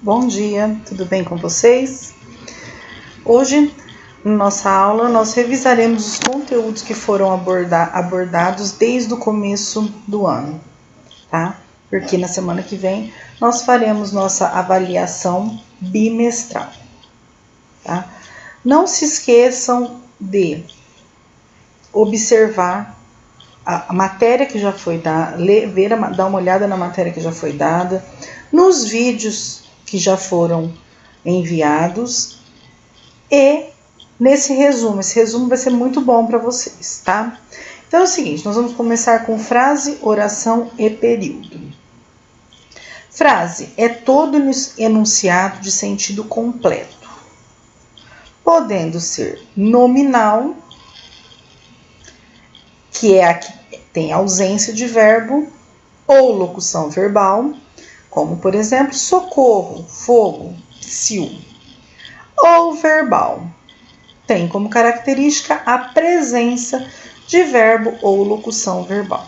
Bom dia, tudo bem com vocês? Hoje, na nossa aula, nós revisaremos os conteúdos que foram abordados desde o começo do ano, tá? Porque na semana que vem nós faremos nossa avaliação bimestral, tá? Não se esqueçam de observar a matéria que já foi dada, dar uma olhada na matéria que já foi dada, nos vídeos que já foram enviados e nesse resumo. Esse resumo vai ser muito bom para vocês, tá? Então é o seguinte, nós vamos começar com frase, oração e período. Frase é todo enunciado de sentido completo, podendo ser nominal, que é a que tem ausência de verbo, ou locução verbal, como por exemplo, socorro, fogo, psiu. Ou verbal, tem como característica a presença de verbo ou locução verbal.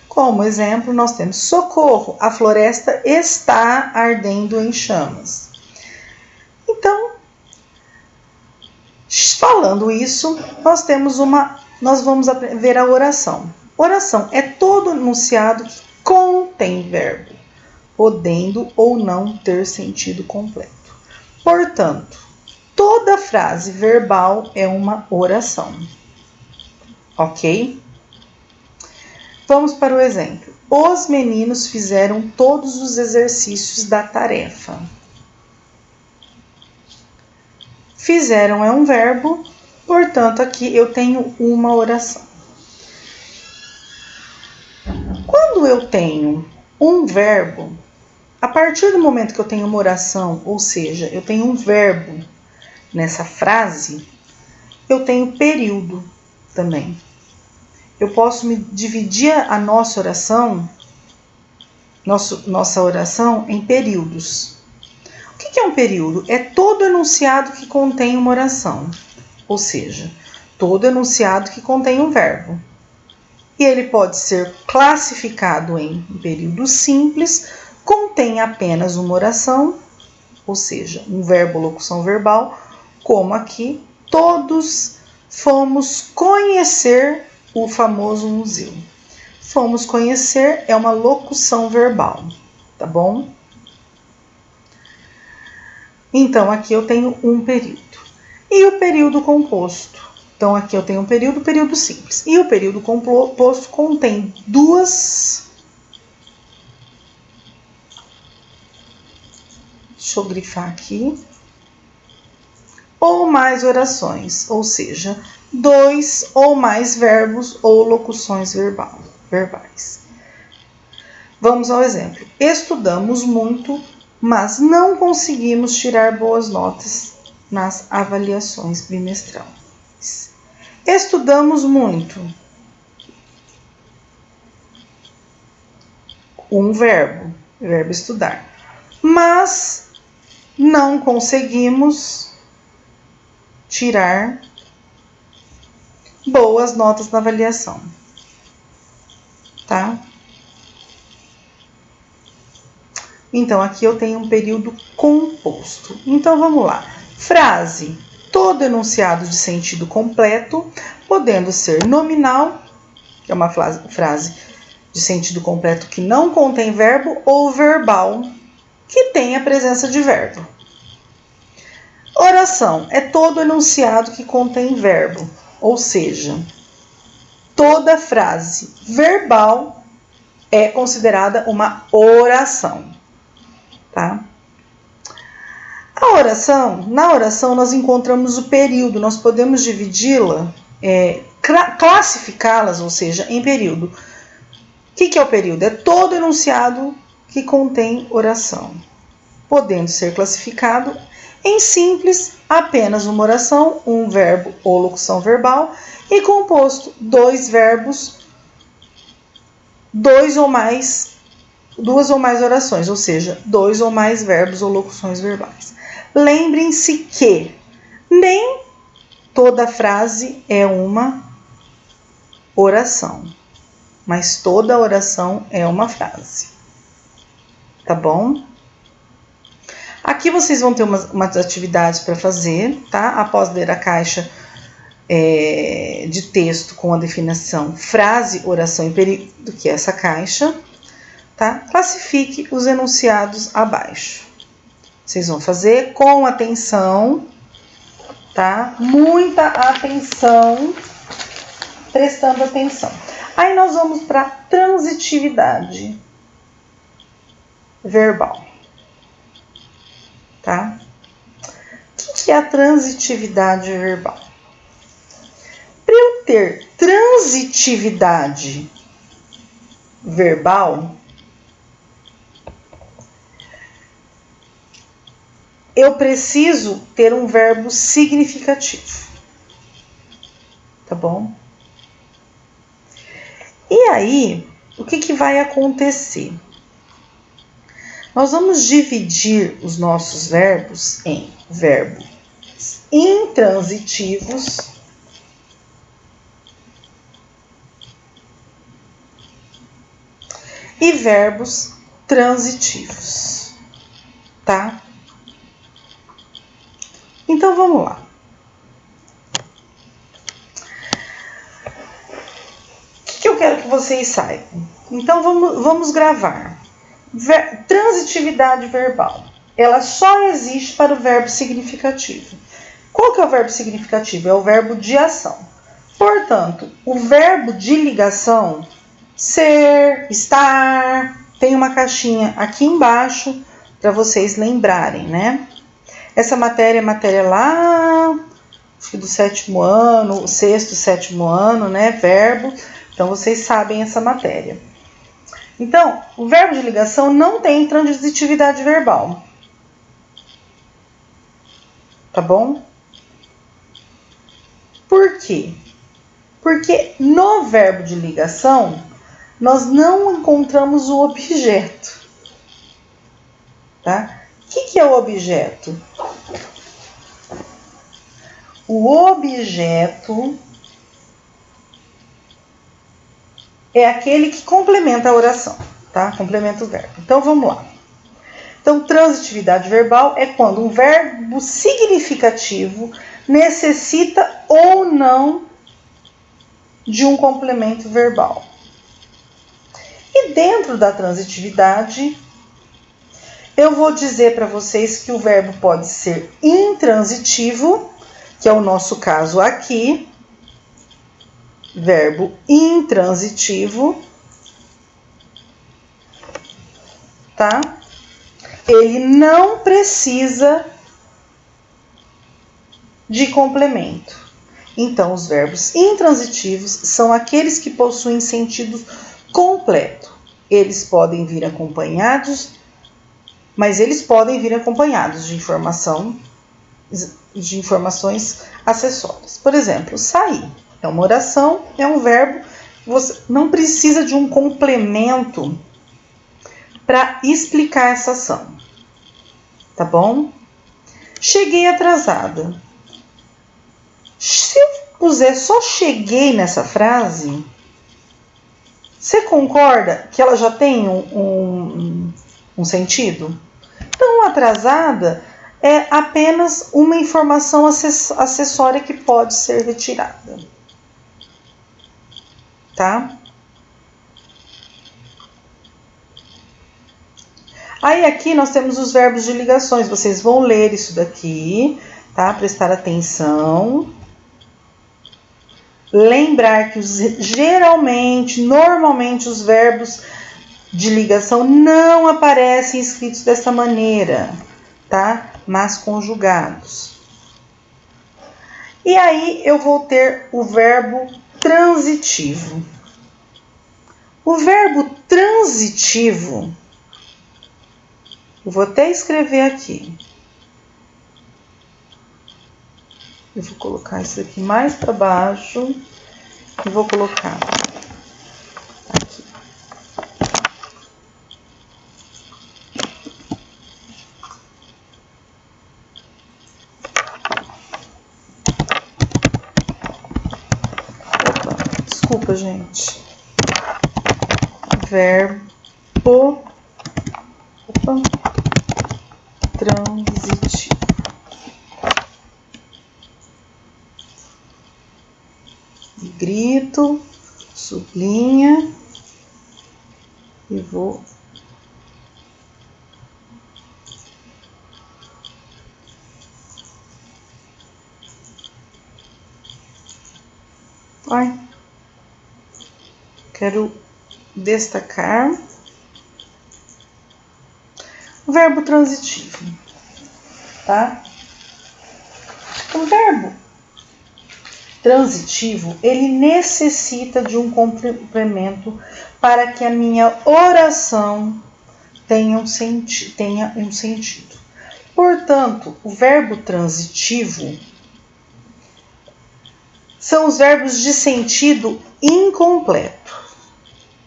Como exemplo, nós temos socorro, a floresta está ardendo em chamas. Então, falando isso, nós vamos ver a oração. Oração é todo enunciado que contém verbo, podendo ou não ter sentido completo. Portanto, toda frase verbal é uma oração. Ok? Vamos para o exemplo. Os meninos fizeram todos os exercícios da tarefa. Fizeram é um verbo, portanto, aqui eu tenho uma oração. Quando eu tenho um verbo, a partir do momento que eu tenho uma oração, ou seja, eu tenho um verbo nessa frase, eu tenho período também. Eu posso me dividir a nossa oração em períodos. O que é um período? É todo enunciado que contém uma oração, ou seja, todo enunciado que contém um verbo. E ele pode ser classificado em período simples, contém apenas uma oração, ou seja, um verbo ou locução verbal, como aqui, todos fomos conhecer o famoso museu. Fomos conhecer é uma locução verbal, tá bom? Então, aqui eu tenho um período. E o período composto? Então, aqui eu tenho um período simples. E o período composto contém duas... Deixa eu grifar aqui. Ou mais orações, ou seja, dois ou mais verbos ou locuções verbais. Vamos ao exemplo. Estudamos muito, mas não conseguimos tirar boas notas nas avaliações bimestrais. Estudamos muito. Um verbo estudar. Mas não conseguimos tirar boas notas na avaliação. Tá? Então, aqui eu tenho um período composto. Então, vamos lá. Frase, todo enunciado de sentido completo, podendo ser nominal, que é uma frase de sentido completo que não contém verbo, ou verbal, que tem a presença de verbo. Oração é todo enunciado que contém verbo, ou seja, toda frase verbal é considerada uma oração. Tá? Na oração nós encontramos o período, nós podemos dividi-la, classificá-las, ou seja, em período. O que é o período? É todo enunciado que contém oração, podendo ser classificado em simples, apenas uma oração, um verbo ou locução verbal, e composto dois verbos, duas ou mais orações, ou seja, dois ou mais verbos ou locuções verbais. Lembrem-se que nem toda frase é uma oração, mas toda oração é uma frase. Tá bom? Aqui vocês vão ter umas atividades para fazer, tá? Após ler a caixa de texto com a definição frase, oração e período, que é essa caixa, tá? Classifique os enunciados abaixo. Vocês vão fazer com atenção, tá? Muita atenção, prestando atenção. Aí nós vamos para transitividade verbal, tá? O que é a transitividade verbal? Para eu ter transitividade verbal, eu preciso ter um verbo significativo, tá bom? E aí, o que vai acontecer? Nós vamos dividir os nossos verbos em verbos intransitivos e verbos transitivos, tá? Então, vamos lá. O que eu quero que vocês saibam? Então, vamos gravar. Transitividade verbal. Ela só existe para o verbo significativo. Qual que é o verbo significativo? É o verbo de ação. Portanto, o verbo de ligação, ser, estar, tem uma caixinha aqui embaixo para vocês lembrarem, né? Essa matéria é matéria lá, acho que do 7º ano, 6º, 7º ano, né? Verbo. Então, vocês sabem essa matéria. Então, o verbo de ligação não tem transitividade verbal. Tá bom? Por quê? Porque no verbo de ligação, nós não encontramos o objeto. Tá? O que é o objeto? O objeto é aquele que complementa a oração, tá? Complementa o verbo. Então, vamos lá. Então, transitividade verbal é quando um verbo significativo necessita ou não de um complemento verbal. E dentro da transitividade, eu vou dizer para vocês que o verbo pode ser intransitivo, que é o nosso caso aqui, verbo intransitivo, tá? Ele não precisa de complemento. Então, os verbos intransitivos são aqueles que possuem sentido completo. Eles podem vir acompanhados, mas eles podem vir acompanhados de informações acessórias. Por exemplo, sair é uma oração, é um verbo, você não precisa de um complemento para explicar essa ação, tá bom? Cheguei atrasada. Se eu puser só cheguei nessa frase, você concorda que ela já tem um sentido? Então, atrasada é apenas uma informação acessória que pode ser retirada, tá? Aí aqui nós temos os verbos de ligações. Vocês vão ler isso daqui, tá? Prestar atenção. Lembrar que normalmente os verbos de ligação não aparecem escritos dessa maneira, tá? Mas conjugados. E aí eu vou ter o verbo transitivo. O verbo transitivo, eu vou até escrever aqui. Eu vou colocar isso aqui mais para baixo e vou colocar aqui. Opa, desculpa, gente. Verbo transitivo. Grito, sublinha e vou quero destacar o verbo transitivo, tá? O verbo transitivo, ele necessita de um complemento para que a minha oração tenha um sentido. Portanto, o verbo transitivo são os verbos de sentido incompleto,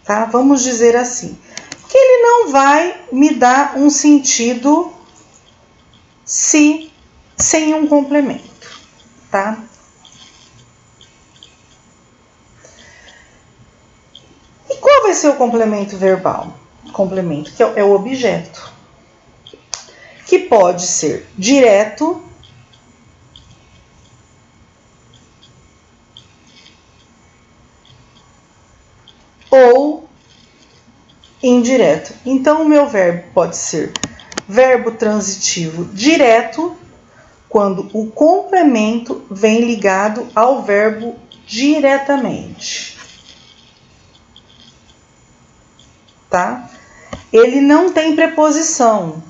tá? Vamos dizer assim, que ele não vai me dar um sentido sem um complemento, tá? E qual vai ser o complemento verbal? Complemento, que é o objeto, que pode ser direto ou indireto. Então, o meu verbo pode ser verbo transitivo direto, quando o complemento vem ligado ao verbo diretamente, tá? Ele não tem preposição,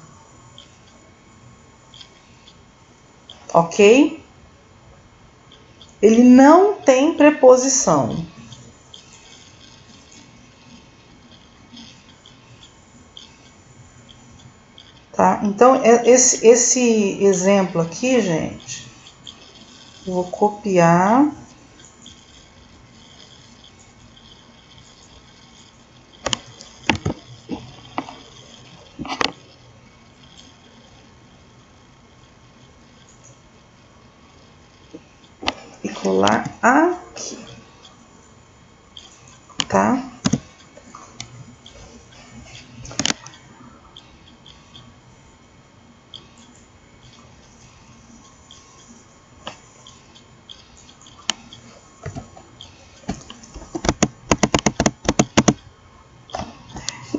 ok? Ele não tem preposição. Tá? Então, esse exemplo aqui, gente, eu vou copiar. E colar aqui, tá?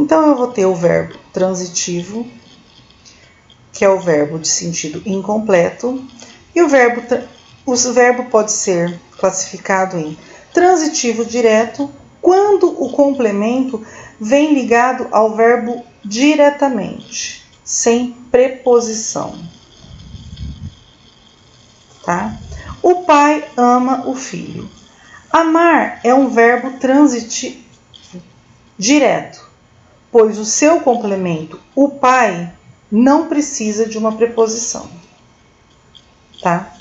Então, eu vou ter o verbo transitivo, que é o verbo de sentido incompleto, e o verbo pode ser classificado em transitivo direto, quando o complemento vem ligado ao verbo diretamente, sem preposição, tá? O pai ama o filho. Amar é um verbo transitivo direto, pois o seu complemento, o pai, não precisa de uma preposição, tá?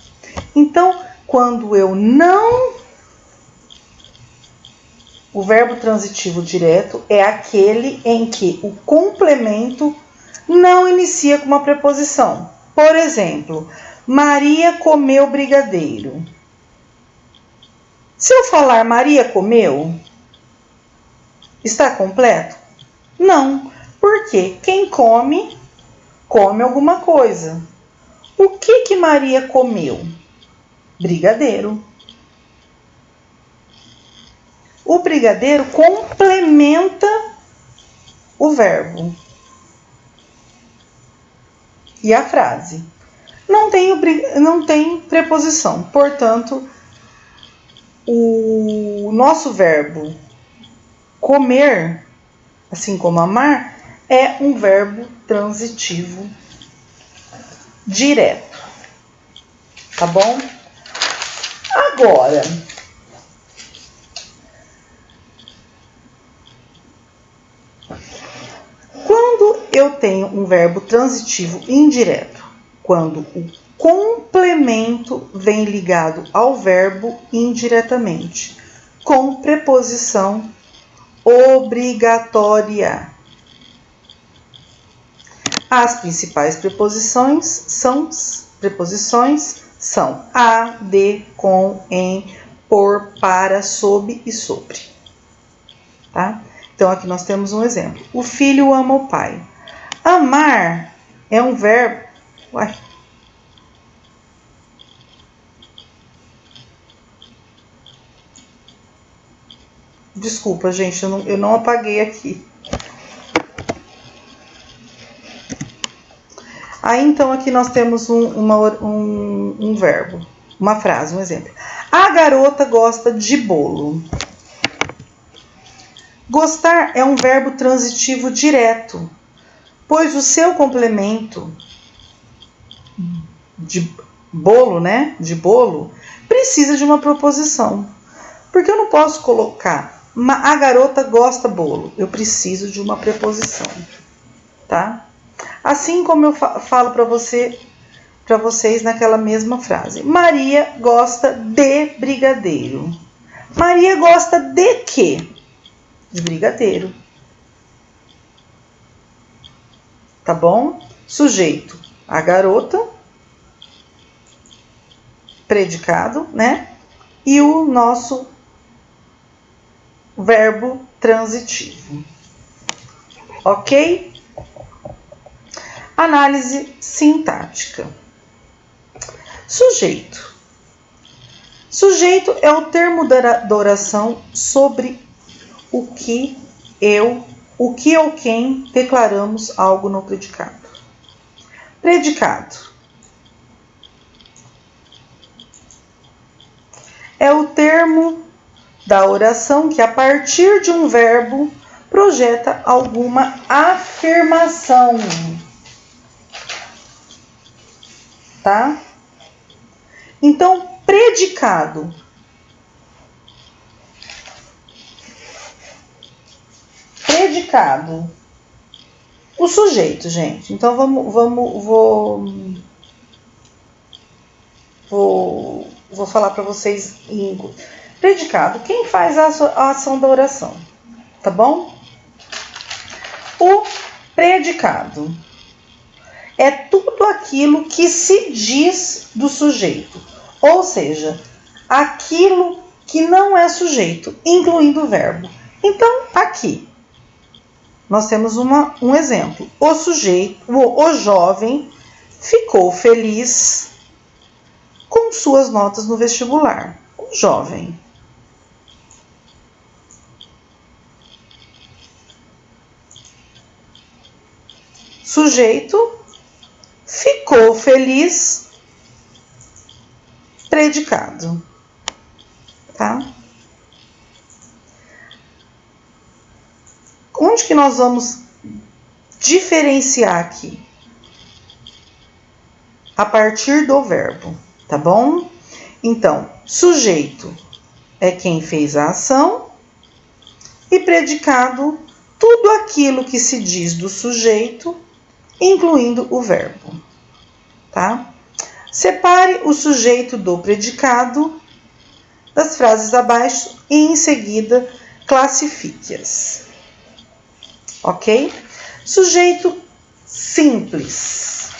Então, quando eu não... O verbo transitivo direto é aquele em que o complemento não inicia com uma preposição. Por exemplo, Maria comeu brigadeiro. Se eu falar Maria comeu, está completo? Não, porque quem come, come alguma coisa. O que Maria comeu? Brigadeiro. O brigadeiro complementa o verbo e a frase. Não tem preposição, portanto, o nosso verbo comer, assim como amar, é um verbo transitivo direto, tá bom? Agora, quando eu tenho um verbo transitivo indireto, quando o complemento vem ligado ao verbo indiretamente, com preposição obrigatória. As principais preposições são a, de, com, em, por, para, sob e sobre. Tá? Então, aqui nós temos um exemplo. O filho ama o pai. Amar é um verbo Uai. Desculpa, gente, eu não apaguei aqui. Aí, então, aqui nós temos um verbo, uma frase, um exemplo. A garota gosta de bolo. Gostar é um verbo transitivo direto, pois o seu complemento de bolo, né? De bolo, precisa de uma proposição. Porque eu não posso colocar a garota gosta bolo. Eu preciso de uma preposição, tá? Assim como eu falo para vocês naquela mesma frase. Maria gosta de brigadeiro. Maria gosta de quê? De brigadeiro. Tá bom? Sujeito, a garota. Predicado, né? E o nosso verbo transitivo. Ok? Análise sintática. Sujeito. Sujeito é o termo da oração sobre o que ou quem declaramos algo no predicado. Predicado é o termo da oração que, a partir de um verbo, projeta alguma afirmação. Tá? Então, predicado o sujeito, gente. Então, vou falar para vocês em predicado. Quem faz a ação da oração? Tá bom? O predicado é tudo aquilo que se diz do sujeito, ou seja, aquilo que não é sujeito, incluindo o verbo. Então, aqui, nós temos um exemplo. O sujeito, o jovem, ficou feliz com suas notas no vestibular. O jovem. Sujeito, ficou feliz, predicado. Tá? Onde que nós vamos diferenciar aqui? A partir do verbo, tá bom? Então, sujeito é quem fez a ação e predicado, tudo aquilo que se diz do sujeito, incluindo o verbo, tá? Separe o sujeito do predicado das frases abaixo e, em seguida, classifique-as. Ok? Sujeito simples.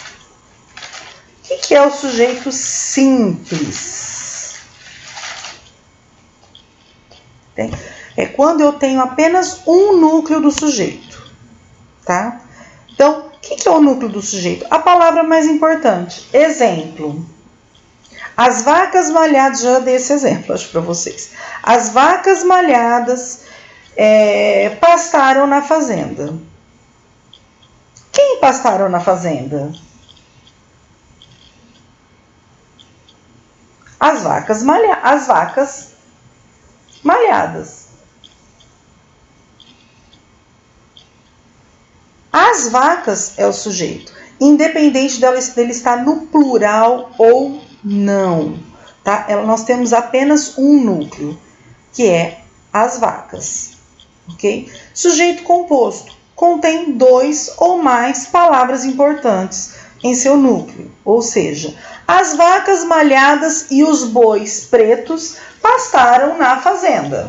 O que é o sujeito simples? É quando eu tenho apenas um núcleo do sujeito, tá? Então, o que é o núcleo do sujeito? A palavra mais importante. Exemplo. As vacas malhadas, já dei esse exemplo, acho, para vocês. As vacas malhadas pastaram na fazenda. Quem pastaram na fazenda? As vacas malhadas. As vacas é o sujeito, independente dele estar no plural ou não. Tá? Nós temos apenas um núcleo, que é as vacas. Okay? Sujeito composto contém 2 ou mais palavras importantes em seu núcleo, ou seja, as vacas malhadas e os bois pretos pastavam na fazenda,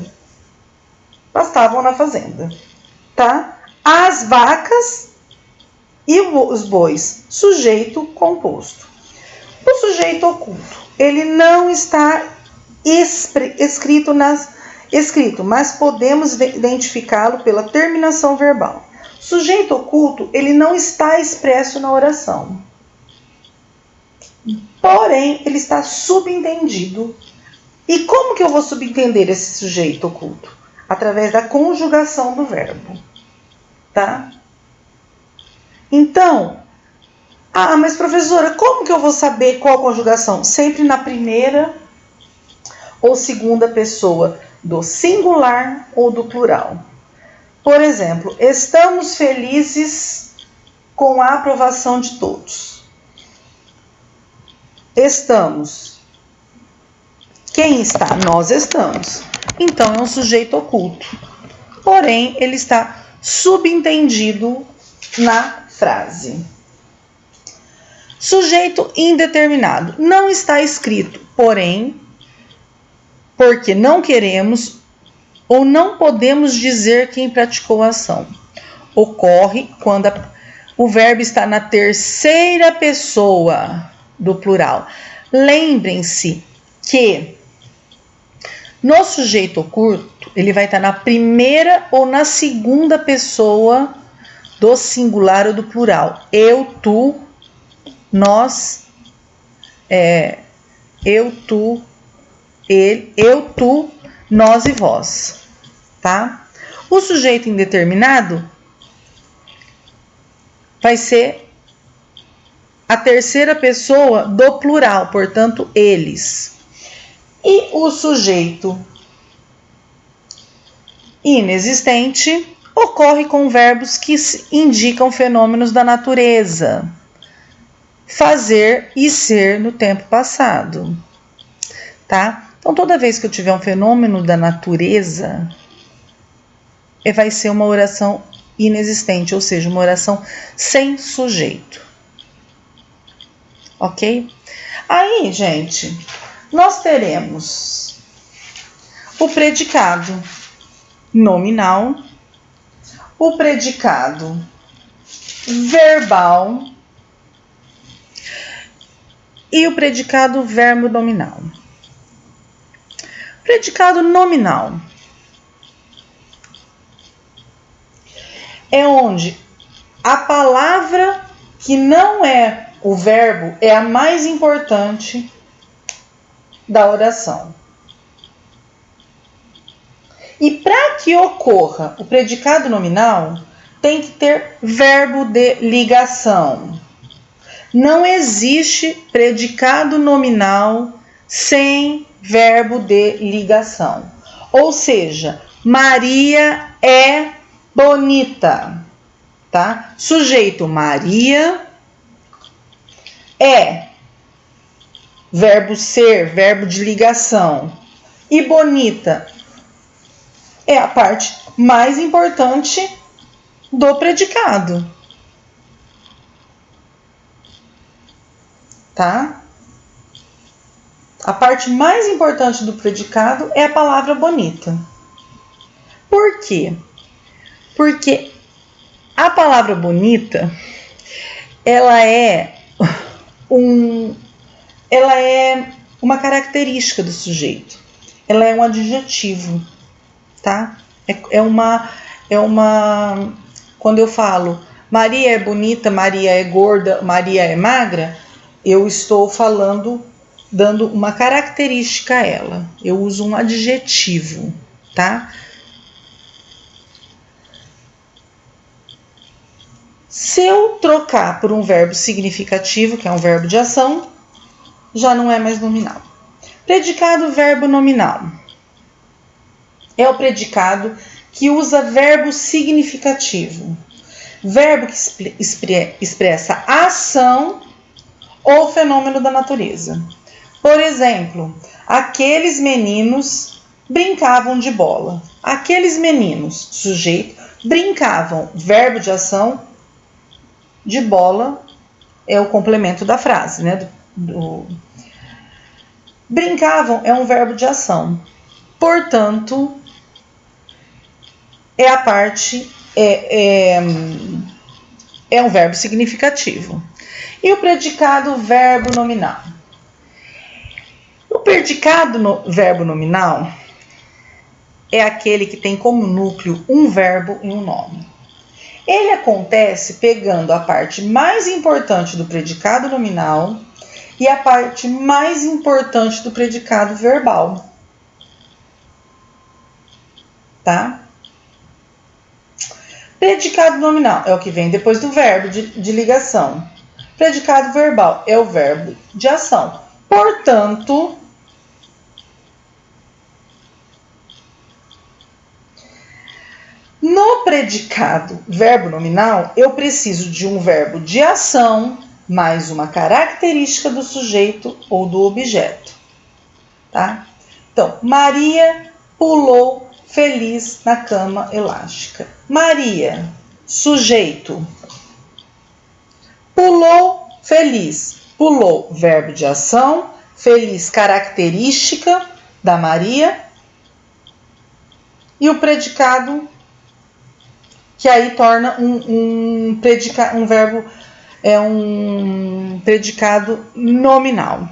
tá? As vacas e os bois, sujeito composto. O sujeito oculto, ele não está escrito, mas podemos identificá-lo pela terminação verbal. Sujeito oculto, ele não está expresso na oração. porém ele está subentendido. E como que eu vou subentender esse sujeito oculto? Através da conjugação do verbo, tá? Então, mas professora, como que eu vou saber qual conjugação? Sempre na primeira ou segunda pessoa do singular ou do plural. Por exemplo, estamos felizes com a aprovação de todos. Estamos. Quem está? Nós estamos. Então, é um sujeito oculto. Porém, ele está subentendido na frase. Sujeito indeterminado. Não está escrito, porém, porque não queremos ou não podemos dizer quem praticou a ação. Ocorre quando o verbo está na terceira pessoa do plural. Lembrem-se que no sujeito oculto, ele vai estar na primeira ou na segunda pessoa do singular ou do plural. Eu, tu, nós, eu, tu, ele, eu, tu, nós e vós, tá? O sujeito indeterminado vai ser a terceira pessoa do plural, portanto, eles. E o sujeito inexistente ocorre com verbos que indicam fenômenos da natureza. Fazer e ser no tempo passado, tá? Então, toda vez que eu tiver um fenômeno da natureza, vai ser uma oração inexistente, ou seja, uma oração sem sujeito. Ok? Aí, gente, nós teremos o predicado nominal, o predicado verbal e o predicado verbo nominal. Predicado nominal é onde a palavra que não é o verbo é a mais importante da oração. E para que ocorra o predicado nominal, tem que ter verbo de ligação. Não existe predicado nominal sem verbo de ligação. Ou seja, Maria é bonita, tá? Sujeito Maria é verbo ser, verbo de ligação. E bonita é a parte mais importante do predicado, tá? A parte mais importante do predicado é a palavra bonita. Por quê? Porque a palavra bonita, ela é uma característica do sujeito. Ela é um adjetivo, tá? Quando eu falo Maria é bonita, Maria é gorda, Maria é magra, eu estou falando, dando uma característica a ela. Eu uso um adjetivo, tá? Se eu trocar por um verbo significativo, que é um verbo de ação, já não é mais nominal. Predicado verbo nominal é o predicado que usa verbo significativo. Verbo que expressa a ação ou fenômeno da natureza. Por exemplo, aqueles meninos brincavam de bola. Aqueles meninos, sujeito, brincavam, verbo de ação, de bola é o complemento da frase, né? Brincavam é um verbo de ação. Portanto, é a parte, é um verbo significativo. E o predicado verbo nominal? O predicado verbo nominal é aquele que tem como núcleo um verbo e um nome. Ele acontece pegando a parte mais importante do predicado nominal e a parte mais importante do predicado verbal, tá? Predicado nominal é o que vem depois do verbo de ligação. Predicado verbal é o verbo de ação. Portanto, no predicado verbo nominal, eu preciso de um verbo de ação mais uma característica do sujeito ou do objeto, tá? Então, Maria pulou feliz na cama elástica. Maria, sujeito. Pulou, feliz. Pulou, verbo de ação. Feliz, característica da Maria. E o predicado, que aí torna um verbo, um predicado nominal.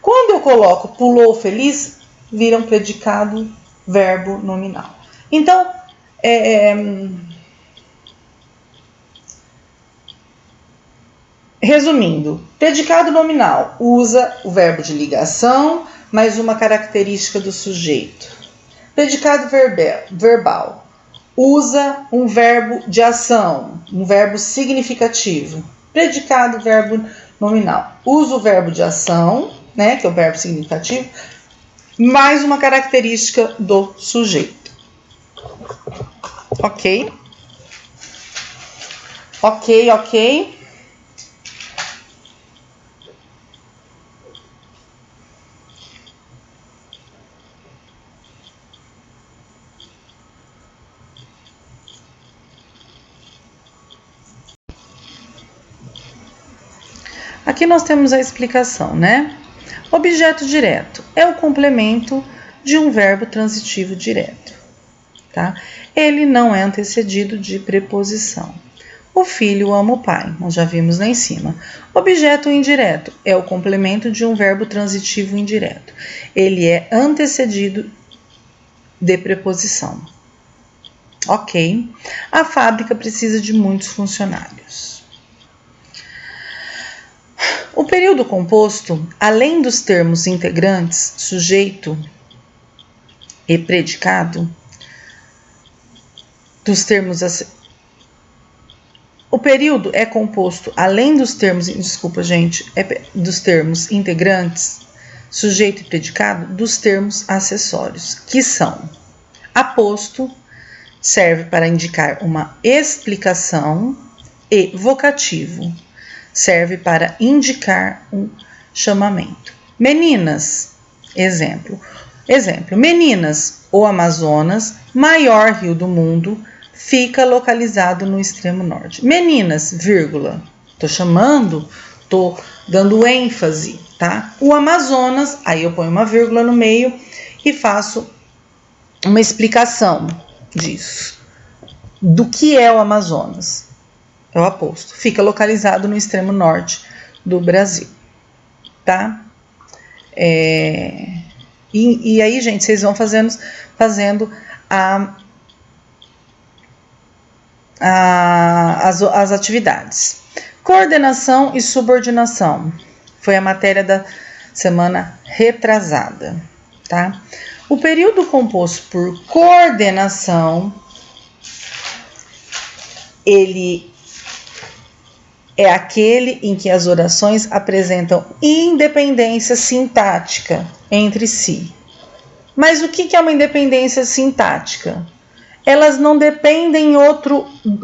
Quando eu coloco pulou, feliz, vira um predicado verbo nominal. Então, resumindo, predicado nominal usa o verbo de ligação mais uma característica do sujeito. Predicado verbal usa um verbo de ação, um verbo significativo. Predicado verbo nominal usa o verbo de ação, né, que é o verbo significativo, mais uma característica do sujeito. Ok? Ok. Aqui nós temos a explicação, né? Objeto direto é o complemento de um verbo transitivo direto, tá? Ele não é antecedido de preposição. O filho ama o pai, nós já vimos lá em cima. Objeto indireto é o complemento de um verbo transitivo indireto. Ele é antecedido de preposição. Ok. A fábrica precisa de muitos funcionários. O período composto, além dos termos integrantes, sujeito e predicado, dos termos o período é composto, além dos termos, dos termos integrantes, sujeito e predicado, dos termos acessórios, que são aposto, serve para indicar uma explicação, e vocativo, serve para indicar um chamamento. Meninas, exemplo. Meninas, o Amazonas, maior rio do mundo, fica localizado no extremo norte. Meninas, vírgula. Tô dando ênfase, tá? O Amazonas, aí eu ponho uma vírgula no meio e faço uma explicação disso. Do que é o Amazonas? É o aposto. Fica localizado no extremo norte do Brasil, tá? E aí, gente, vocês vão fazendo as atividades. Coordenação e subordinação. Foi a matéria da semana retrasada, tá? O período composto por coordenação, ele é aquele em que as orações apresentam independência sintática entre si. Mas o que é uma independência sintática? Elas não dependem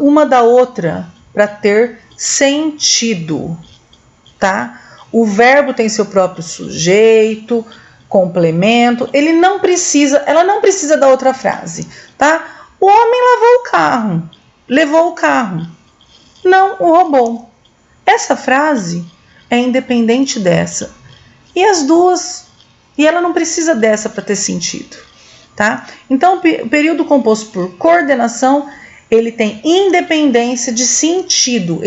uma da outra para ter sentido, tá? O verbo tem seu próprio sujeito, complemento, ela não precisa da outra frase, tá? O homem levou o carro, não o roubou. Essa frase é independente dessa. E ela não precisa dessa para ter sentido, tá? Então, o período composto por coordenação, ele tem independência de sentido.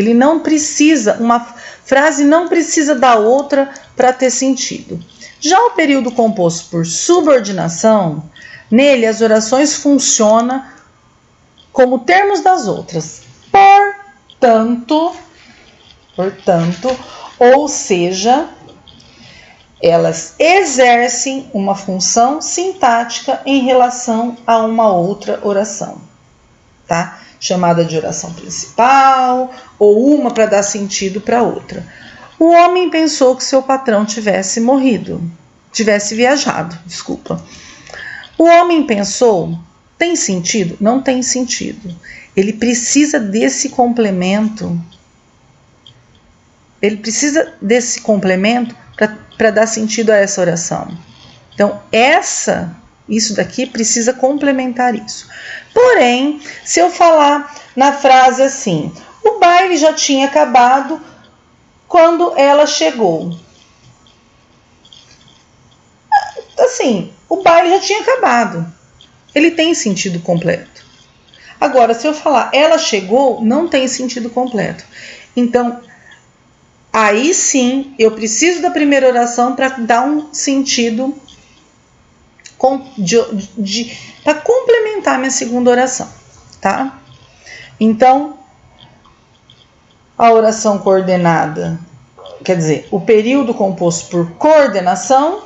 Uma frase não precisa da outra para ter sentido. Já o período composto por subordinação, nele as orações funcionam como termos das outras. Portanto, ou seja, Elas exercem uma função sintática em relação a uma outra oração, tá? Chamada de oração principal, ou uma para dar sentido para outra. O homem pensou que seu patrão tivesse viajado. O homem pensou, tem sentido? Não tem sentido. Ele precisa desse complemento. Para dar sentido a essa oração. Então, isso daqui precisa complementar isso. Porém, se eu falar na frase assim, o baile já tinha acabado quando ela chegou. Assim, o baile já tinha acabado. Ele tem sentido completo. Agora, se eu falar ela chegou, não tem sentido completo. Então, aí sim, eu preciso da primeira oração para dar um sentido para complementar minha segunda oração, tá? Então, a oração coordenada, quer dizer, o período composto por coordenação,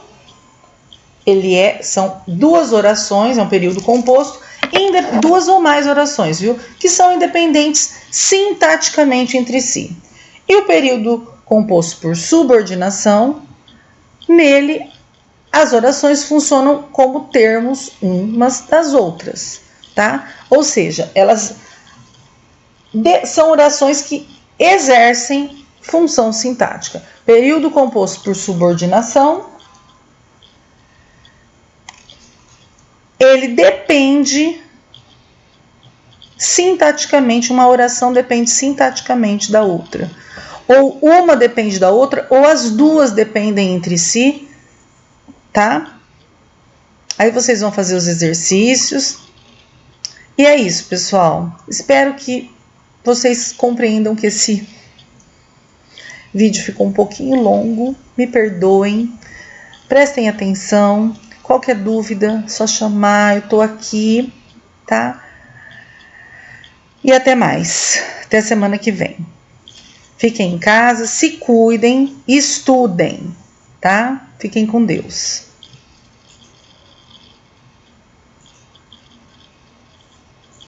são duas orações, é um período composto em duas ou mais orações, viu? Que são independentes sintaticamente entre si. E o período composto por subordinação, nele as orações funcionam como termos umas das outras, tá? Ou seja, elas são orações que exercem função sintática. Período composto por subordinação, ele depende sintaticamente, uma oração depende sintaticamente da outra. Ou uma depende da outra, ou as duas dependem entre si, tá? Aí vocês vão fazer os exercícios. E é isso, pessoal. Espero que vocês compreendam que esse vídeo ficou um pouquinho longo. Me perdoem. Prestem atenção. Qualquer dúvida, só chamar. Eu tô aqui, tá? E até mais. Até semana que vem. Fiquem em casa, se cuidem, estudem, tá? Fiquem com Deus.